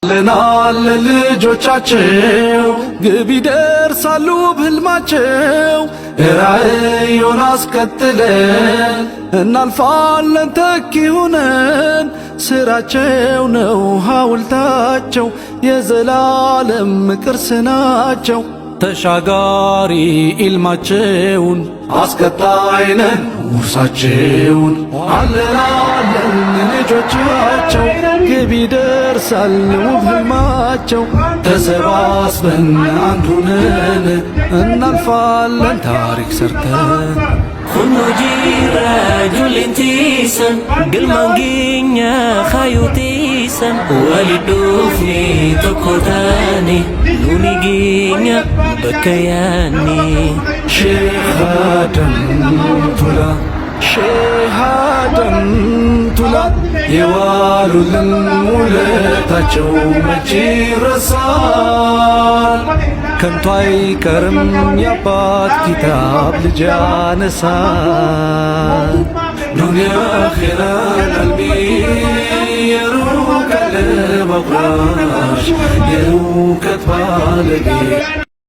ለናል ልጆቻቸው ግብ ይደርሳሉ በህልማቸው ራእዩን አስቀጥለን እናልፋለን ተኪ ሆነን ስራቸው ነው ሐውልታቸው የዘላለም ቅርስ ናቸው። ተሻጋሪ ኢልማቸውን አስቀጣይነን ውርሳቸውን አለን ልጆቻቸው ግብ ይደርሳል ውብ ህልማቸው ተሰባስበን አንድ ሆነን እናልፋለን ታሪክ ሰርተን ኩኑ ጂራጁል ኢንቲሰን ግልማንጊኛ ኻዩቲሰን ወሊዱፍኒ ቶኮታኒ ኑኒጊኛ በከያኒ ሼሃደም ቱላ ሼሃደም ቱላ የዋሉልን ውለታቸው መቼ ይረሳል? ከንቱ አይቀርም የአባት ኪታብ ልጅ ያነሳል። ዱንያ ኺራን አልሚ የሩቅ ቀለብ አጉራሽ የእውቀት ባለቤት